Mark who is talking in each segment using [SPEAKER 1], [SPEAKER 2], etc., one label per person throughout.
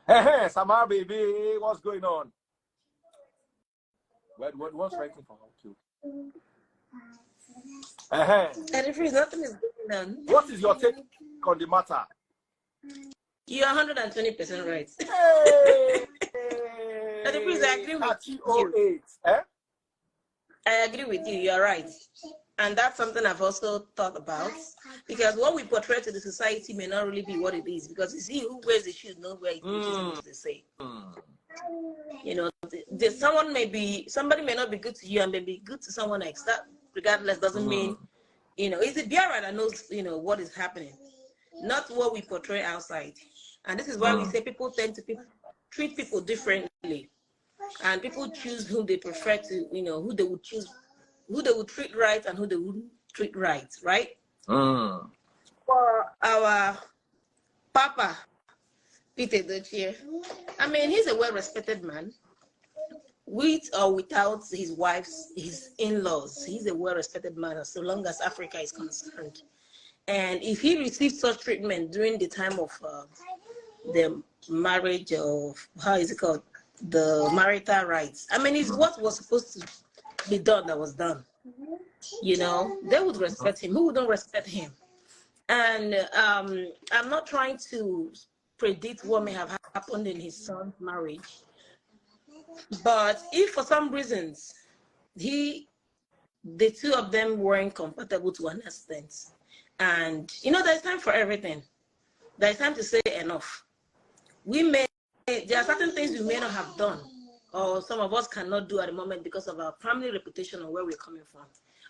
[SPEAKER 1] Hey, Samara, baby, what's going on? What's writing for how to?
[SPEAKER 2] Nothing is going on.
[SPEAKER 1] What is your take on the matter?
[SPEAKER 2] You're 120% right.
[SPEAKER 1] Hey,
[SPEAKER 2] I agree with you. I agree with you. You're right. And that's something I've also thought about, because what we portray to the society may not really be what it is, because you see, who wears the shoes knows where it is, they say. You know, somebody may not be good to you and may be good to someone else. That, regardless, doesn't mean, you know, it's the bearer that knows, you know, what is happening, not what we portray outside. And this is why we say people tend to treat people differently, and people choose whom they prefer to, you know, who they would treat right and who they wouldn't treat right, right? For our Papa, Edochie, I mean, he's a well-respected man, with or without his in-laws. He's a well-respected man, so long as Africa is concerned. And if he received such treatment during the time of the marriage of, how is it called? The marital rights. I mean, it's what was supposed to be done that was done. You know, they would respect him. Who wouldn't respect him? And I'm not trying to predict what may have happened in his son's marriage, but if for some reasons the two of them weren't compatible to an extent, and you know, there's time for everything. There's time to say enough. There are certain things we may not have done, or some of us cannot do at the moment because of our family reputation or where we're coming from.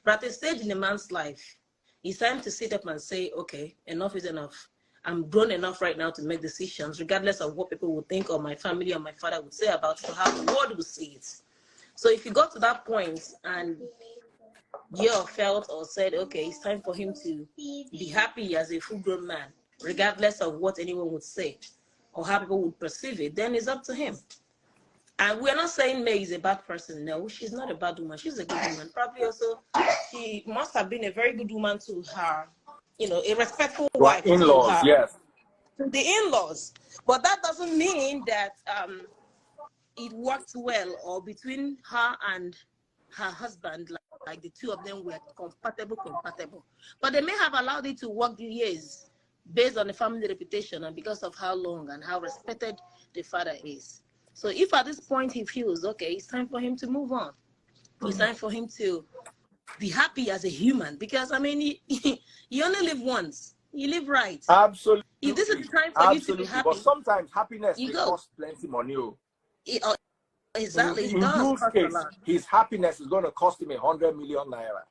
[SPEAKER 2] But at a stage in a man's life, it's time to sit up and say, okay, enough is enough. I'm grown enough right now to make decisions, regardless of what people would think, or my family or my father would say about it, or how the world would see it. So if you got to that point and you felt or said, okay, it's time for him to be happy as a full-grown man, regardless of what anyone would say or how people would perceive it, then it's up to him. And we're not saying May is a bad person. No, she's not a bad woman. She's a good woman. Probably also, she must have been a very good woman to her, you know, a respectful wife.
[SPEAKER 1] In-laws, yes.
[SPEAKER 2] To the in-laws. But that doesn't mean that it worked well, or between her and her husband, like the two of them were compatible. But they may have allowed it to work the years based on the family reputation and because of how long and how respected the father is. So if at this point he feels, okay, it's time for him to move on. It's time for him to be happy as a human. Because, I mean, you only live once. You live right.
[SPEAKER 1] Absolutely.
[SPEAKER 2] If this is the time for you to be happy.
[SPEAKER 1] But sometimes happiness costs plenty money.
[SPEAKER 2] Exactly.
[SPEAKER 1] In Drew's case, his happiness is going to cost him 100 million naira.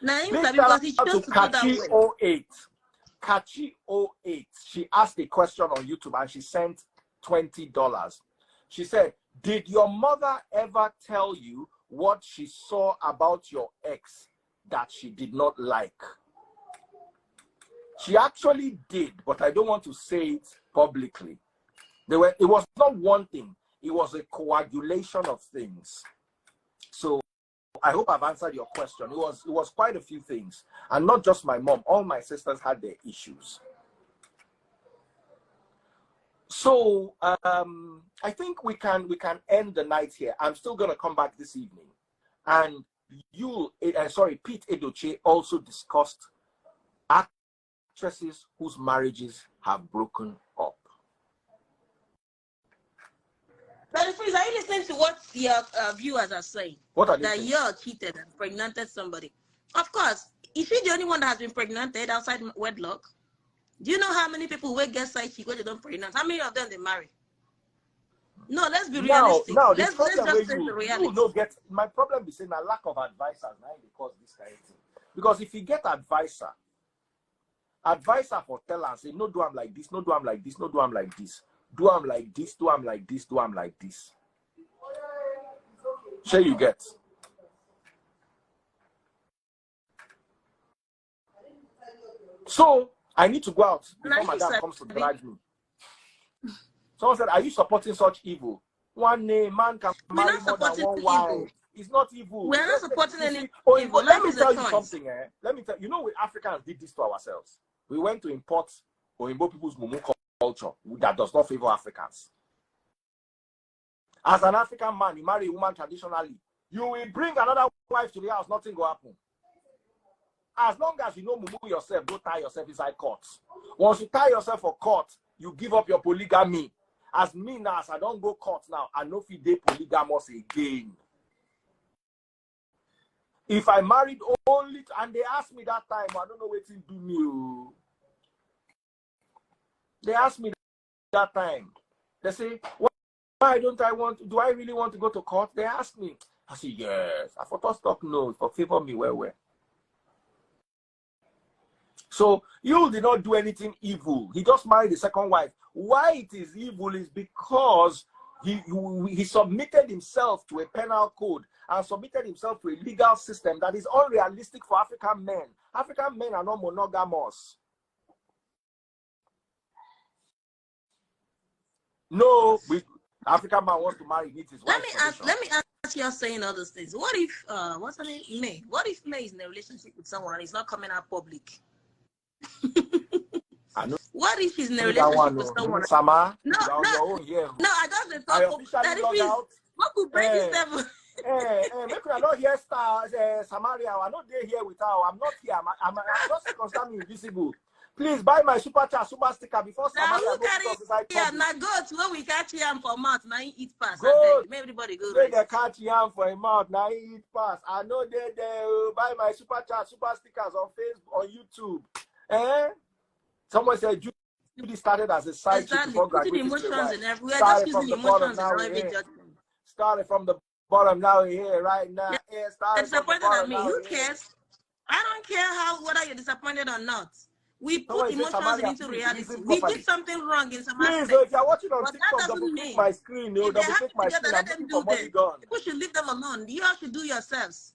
[SPEAKER 2] Now, because he chose to go that way.
[SPEAKER 1] Kachi 08, she asked a question on YouTube and she sent $20. She said, did your mother ever tell you what she saw about your ex that she did not like? She actually did, but I don't want to say it publicly. It was not one thing. It was a coagulation of things. So I hope I've answered your question. It was quite a few things. And not just my mom. All my sisters had their issues. So I think we can end the night here. I'm still going to come back this evening. And Pete Edochie also discussed actresses whose marriages have broken up.
[SPEAKER 2] But please, are you listening to what your viewers are saying?
[SPEAKER 1] What are they
[SPEAKER 2] saying? That you're cheated and pregnanted somebody. Of course, is she the only one that has been pregnanted outside wedlock? Do you know how many people will get side chick when they don't pregnant? How many of them they marry? No, let's be realistic. Let's just say the reality.
[SPEAKER 1] My problem is saying a lack of advisors now because this kind of thing. Because if you get advisor for tell and say, no, do I'm like this, no, do I'm like this, no, do I'm like this. Do I'm like this, do I'm like this, do I'm like this. Sure you get. So I need to go out before my dad comes to drag me. Someone said, are you supporting such evil? One man can marry more than one wife. It's not evil.
[SPEAKER 2] We're not supporting any
[SPEAKER 1] evil. Let me tell you something. Let me tell you, we Africans did this to ourselves. We went to import Oyinbo people's mumu culture that does not favor Africans. As an African man, you marry a woman traditionally. You will bring another wife to the house, nothing will happen. As long as you know mumu yourself, don't tie yourself inside court. Once you tie yourself for court, you give up your polygamy. As me now, as I don't go court now, I know if they polygamous again. If I married only, and they asked me that time, I don't know what to do me. They asked me that time. They say, why don't I want, do I really want to go to court? They asked me. I said, yes. I thought stop no, for favor me well. So you did not do anything evil. He just married the second wife. Why it is evil is because he submitted himself to a penal code and submitted himself to a legal system that is unrealistic for African men. African men are not monogamous. No, African man wants to marry his wife.
[SPEAKER 2] Let me ask you saying all those things. What if what's her name? May? What if May is in a relationship with someone and it's not coming out public?
[SPEAKER 1] I know.
[SPEAKER 2] What if she's in a relationship with someone?
[SPEAKER 1] Samara?
[SPEAKER 2] No, I just thought what could break this devil?
[SPEAKER 1] Make I not hear Samara. I not there here with her. I'm not here. I'm just constantly invisible. Please buy my super chat, super sticker before Samara goes
[SPEAKER 2] now go to where we catch yam for mouth. Now you eat pass. Make everybody go.
[SPEAKER 1] They catch yam for a mouth. Now you eat pass. I know they buy my super chat, super stickers on Facebook, on YouTube. Someone said Judy started as a side chick before graduating. Started from the bottom, now we're here right now.
[SPEAKER 2] Disappointed at me. Who cares? I don't care whether you're disappointed or not. We put emotions into reality. We did something wrong in some aspects.
[SPEAKER 1] Please, if you're watching on TikTok, double click my screen. Double click my screen.
[SPEAKER 2] Let them do that. People should leave them alone. You all should do yourselves.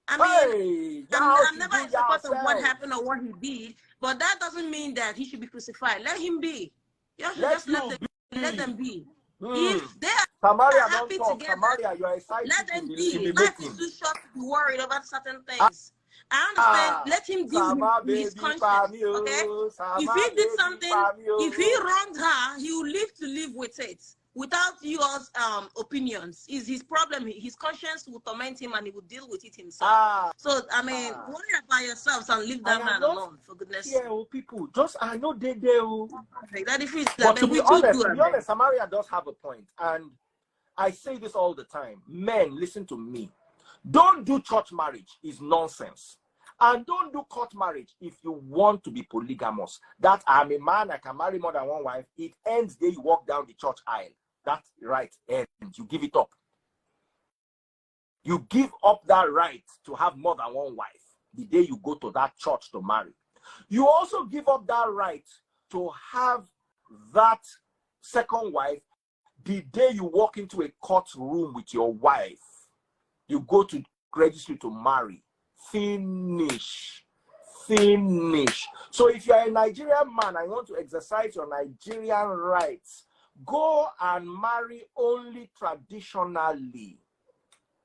[SPEAKER 2] I mean, I'm never in support of what happened or what he did, but that doesn't mean that he should be crucified. Let him be. You should just let them be. If they are happy together, let them be. Life is too short to be worried about certain things. I understand. Let him deal with his conscience. Okay? If he did something, if he wronged her, he will live to live with it without your opinions. Is his problem? His conscience will torment him, and he will deal with it himself. So I mean, worry about yourselves and leave that man alone. For goodness' sake.
[SPEAKER 1] Yeah, people. Just I know they do.
[SPEAKER 2] But
[SPEAKER 1] to be honest, Samara does have a point, and I say this all the time. Men, listen to me. Don't do church marriage. It's nonsense. And don't do court marriage if you want to be polygamous. That I'm a man, I can marry more than one wife. It ends the day you walk down the church aisle. That right ends. You give it up. You give up that right to have more than one wife the day you go to that church to marry. You also give up that right to have that second wife the day you walk into a courtroom with your wife. You go to registry to marry. Finish. So if you're a Nigerian man and you want to exercise your Nigerian rights, go and marry only traditionally.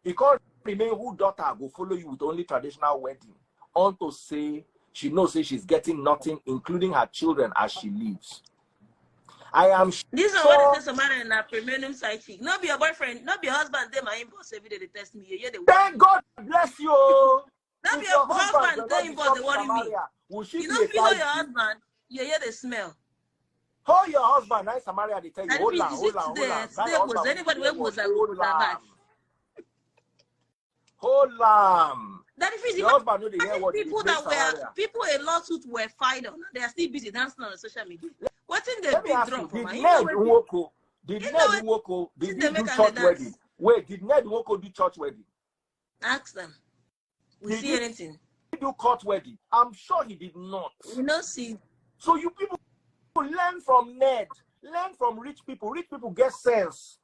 [SPEAKER 1] Because remain who daughter will follow you with only traditional wedding. On to say she knows she's getting nothing, including her children as she leaves. I am sure.
[SPEAKER 2] This is what it says Samara in a premium side chick. Not be your boyfriend, not be your husband. They my inbox every day. They test me.
[SPEAKER 1] Thank God bless you.
[SPEAKER 2] Not be your husband. They inbox. They worry me. You don't feel your husband. You hear the smell.
[SPEAKER 1] Hold your husband. Nice Samara. They tell you. Hold on.
[SPEAKER 2] Was anybody who was that?
[SPEAKER 1] Hold on.
[SPEAKER 2] That is
[SPEAKER 1] your husband know they hear what
[SPEAKER 2] people that were people a lawsuit were filed on. They are still busy dancing on the social media. What's in the big drum for
[SPEAKER 1] Did Ned Nwoko do church wedding? Wait, did Ned Nwoko do church wedding?
[SPEAKER 2] Ask them. We see anything.
[SPEAKER 1] Did he do court wedding? I'm sure he did not.
[SPEAKER 2] We don't see.
[SPEAKER 1] So you people learn from Ned. Learn from rich people. Rich people get sense.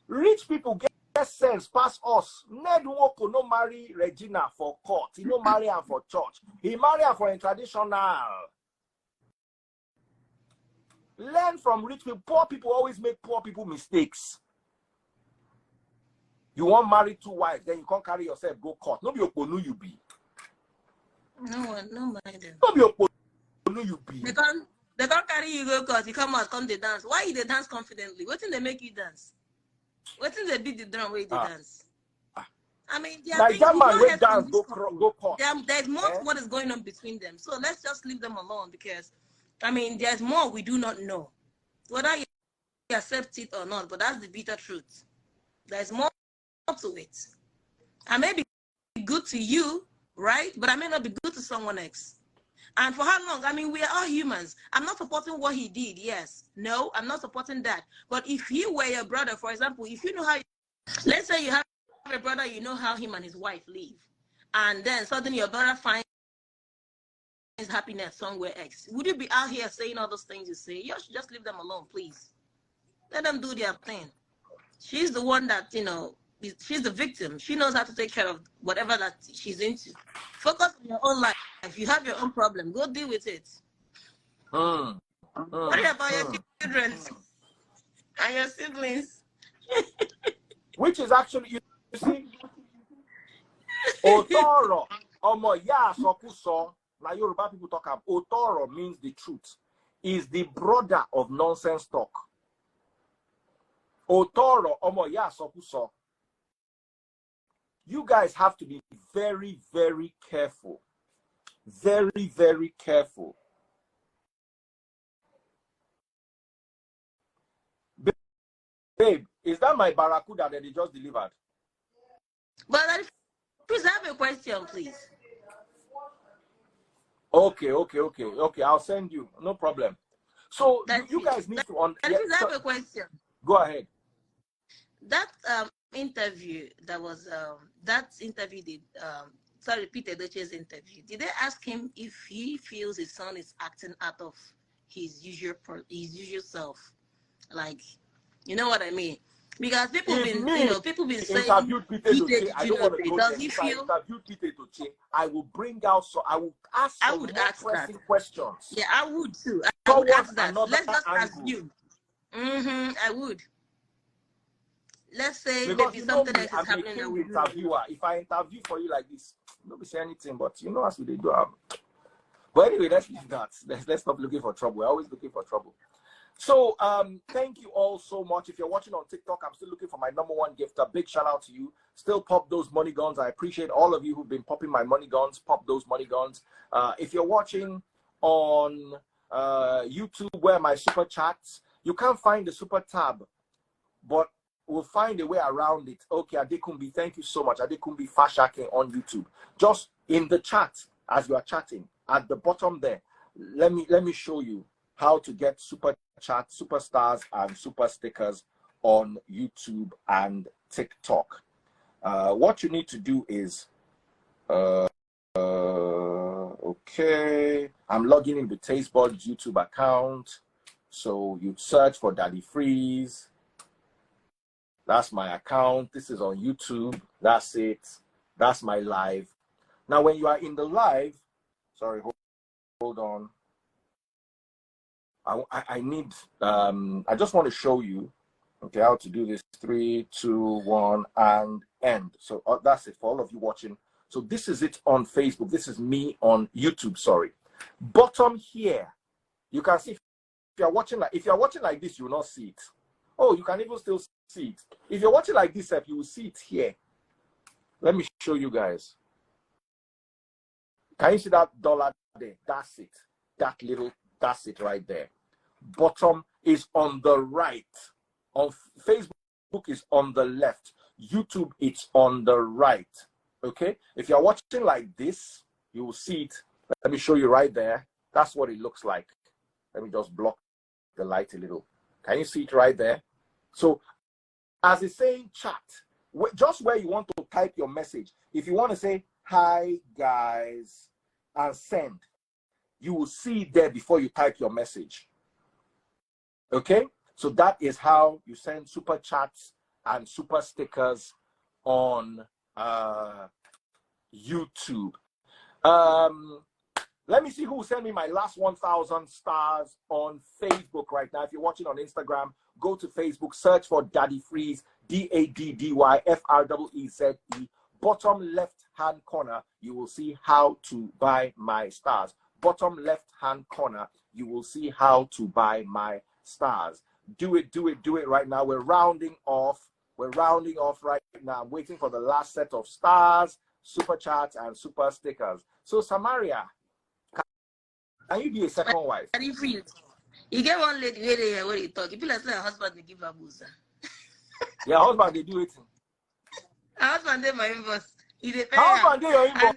[SPEAKER 1] Rich people get sense past us. Ned Nwoko no marry Regina for court. He no marry her for church. He marry her for a traditional. Learn from rich people. Poor people always make poor people mistakes. You want marry two wives, then you can't carry yourself, go court. No be Oponu you be.
[SPEAKER 2] No mind them.
[SPEAKER 1] No be Oponu you be.
[SPEAKER 2] They don't carry you go because you come out, come they dance. Why they dance confidently? What thing they make you dance? What thing they beat the drum where they dance? I mean, there are things we don't hear from this couple. There's more to what is going on between them. So let's just leave them alone because, I mean, there's more we do not know. Whether you accept it or not, but that's the bitter truth. There's more to it. I may be good to you, right? But I may not be good to someone else. And for how long? I mean, we are all humans. I'm not supporting what he did, yes. No, I'm not supporting that. But if he were your brother, for example, if you know how, let's say you have a brother, you know how him and his wife live. And then suddenly your brother finds happiness somewhere else. Would you be out here saying all those things you say? You should just leave them alone, please. Let them do their thing. She's the one that, you know, she's the victim. She knows how to take care of whatever that she's into. Focus on your own life. If you have your own problem, go deal with it. Worry about your children and your siblings.
[SPEAKER 1] Which is actually, you see, Otoro, Omo ya sokuso, na Yoruba people talk about Otoro means the truth, is the brother of nonsense talk. Otoro, Omo ya sokuso. You guys have to be very, very careful. Very, very careful. Babe, is that my barracuda that they just delivered?
[SPEAKER 2] But please have a question, please.
[SPEAKER 1] Okay. I'll send you. No problem. So you guys need to
[SPEAKER 2] please have a question.
[SPEAKER 1] Go ahead.
[SPEAKER 2] That interview that was sorry, Peter Edochie's interview. Did they ask him if he feels his son is acting out of his usual self? Like, you know what I mean? Because people been saying, I don't want to go does he feel?
[SPEAKER 1] Interviewed Peter Edochie, I will bring out, so I will ask some pressing questions.
[SPEAKER 2] Yeah, I would too. I would ask that. Let's just assume. I would. Let's say
[SPEAKER 1] because
[SPEAKER 2] maybe something else is happening.
[SPEAKER 1] Interviewer. If I interview for you like this, nobody say anything, but you know as we do. But anyway, let's leave that. Let's stop looking for trouble. We're always looking for trouble. So thank you all so much. If you're watching on TikTok, I'm still looking for my #1 gift. A big shout out to you. Still pop those money guns. I appreciate all of you who've been popping my money guns. Pop those money guns. If you're watching on YouTube, where my super chats, you can't find the super tab, but we'll find a way around it. Okay, Adekumbi, thank you so much. Adekumbi Fashake on YouTube. Just in the chat, as you are chatting, at the bottom there, let me show you how to get super chat, super stars, and super stickers on YouTube and TikTok. What you need to do is, okay, I'm logging in with Tastebud's YouTube account. So you search for Daddy Freeze. That's my account. This is on YouTube. That's it. That's my live. Now, when you are in the live, sorry, hold on. I need, I just want to show you, okay, how to do this. 3, 2, 1, and end. So that's it for all of you watching. So this is it on Facebook. This is me on YouTube, sorry. Bottom here, you can see, if you're watching like this, you will not see it. Oh, you can even still see it. If you're watching like this, you will see it here. Let me show you guys. Can you see that dollar there? That's it. That's it right there. Bottom is on the right. On Facebook is on the left. YouTube, it's on the right. Okay? If you're watching like this, you will see it. Let me show you right there. That's what it looks like. Let me just block the light a little. Can you see it right there? So, as it's saying chat, just where you want to type your message. If you want to say, hi, guys, and send, you will see it there before you type your message. Okay? So that is how you send super chats and super stickers on YouTube. Let me see who sent me my last 1,000 stars on Facebook right now. If you're watching on Instagram, go to Facebook, search for Daddy Freeze, DADDYFREEZE. Bottom left-hand corner, you will see how to buy my stars. Bottom left-hand corner, you will see how to buy my stars. Do it right now. We're rounding off. We're rounding off right now. I'm waiting for the last set of stars, super chats, and super stickers. So, Samara, can you be a second wife?
[SPEAKER 2] You get one lady where you talk. You feel like her husband they give her booze.
[SPEAKER 1] Your husband they do it.
[SPEAKER 2] Her husband they my inbox.
[SPEAKER 1] Her husband they your inbox.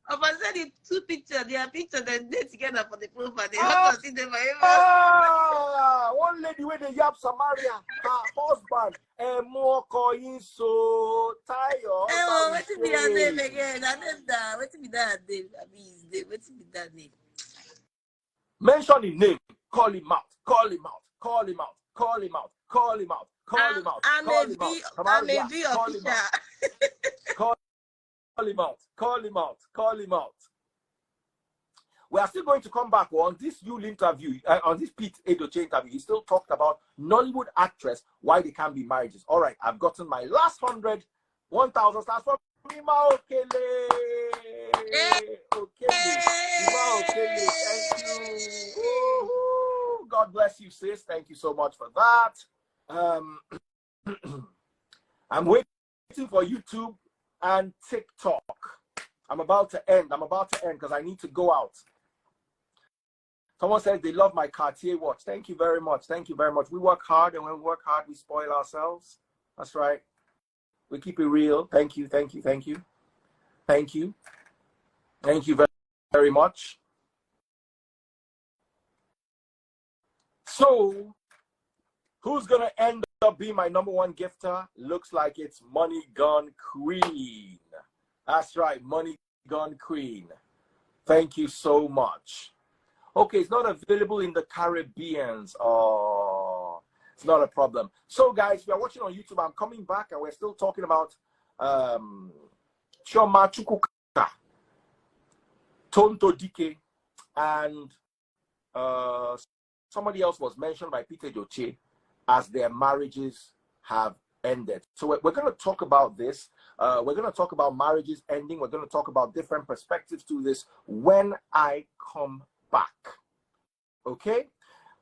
[SPEAKER 2] I said the two pictures. They are pictures that they together for the profile. The husband see them my inbox.
[SPEAKER 1] One lady where they yap Samara, her husband, more coin so tired.
[SPEAKER 2] What to be that name again? What to be that name? I mean, what to be that name?
[SPEAKER 1] Mention his name. Call him out. Call him out. Call him out. Call him out. Call him out. Call him out.
[SPEAKER 2] I'm a V official.
[SPEAKER 1] Call him out. Call him out. Call him out. We are still going to come back on this Yule interview, on this Pete Edochie interview. He still talked about Nollywood actress, why they can't be marriages. All right, I've gotten my last 1,000 stars from Mima Okele. Okele. Thank you. Woo-hoo. God bless you, sis. Thank you so much for that. I'm waiting for YouTube and TikTok. I'm about to end because I need to go out. Someone says they love my Cartier watch. Thank you very much. Thank you very much. We work hard, and when we work hard, we spoil ourselves. That's right. We keep it real. Thank you. Thank you. Thank you. Thank you. Thank you very, very much. So, who's going to end up being my #1 gifter? Looks like it's Money Gun Queen. That's right, Money Gun Queen. Thank you so much. Okay, it's not available in the Caribbeans. Oh, it's not a problem. So, guys, we are watching on YouTube. I'm coming back, and we're still talking about Chioma Chukwuka, Tonto Dike, and somebody else was mentioned by Peter Edochie as their marriages have ended. So we're going to talk about this. We're going to talk about marriages ending. We're going to talk about different perspectives to this when I come back. Okay?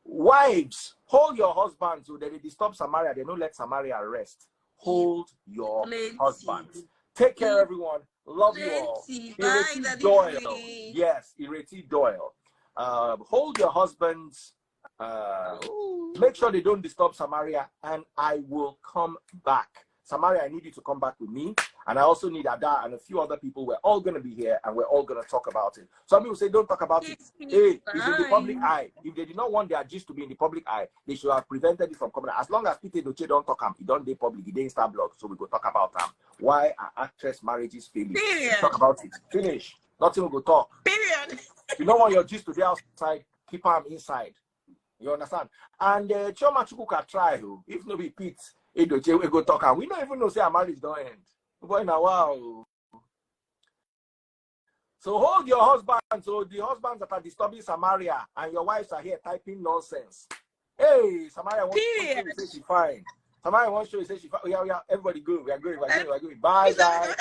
[SPEAKER 1] Wives, hold your husbands so that they disturb Samara. They don't let Samara rest. Hold your husbands. Take care, everyone. Love you all. Edochie Doyle. Yes, Edochie Doyle. Hold your husbands. Make sure they don't disturb Samara, and I will come back. Samara, I need you to come back with me, and I also need Ada and a few other people. We're all going to be here, and we're all going to talk about it. Some people say, don't talk about it. Hey, it's in the public eye. If they did not want their gist to be in the public eye, they should have prevented it from coming. As long as Peter Edochie don't talk, he don't do public, he didn't start blog, so we go talk about them. Why are actress marriages failing? Talk about it. Finish. Nothing will go talk.
[SPEAKER 2] Period.
[SPEAKER 1] You don't want your gist to be outside, keep them inside. You understand? And Chioma Chukwuka try. If no be Pete Edochie, we go talk. And we don't even know say our marriage don't end. Boy, now wow. So hold your husband. So the husbands that are disturbing Samara and your wives are here typing nonsense. Hey, Samara wants to say she's fine. Samara wants to say she's fine. Yeah, everybody good. We are good. Bye, guys.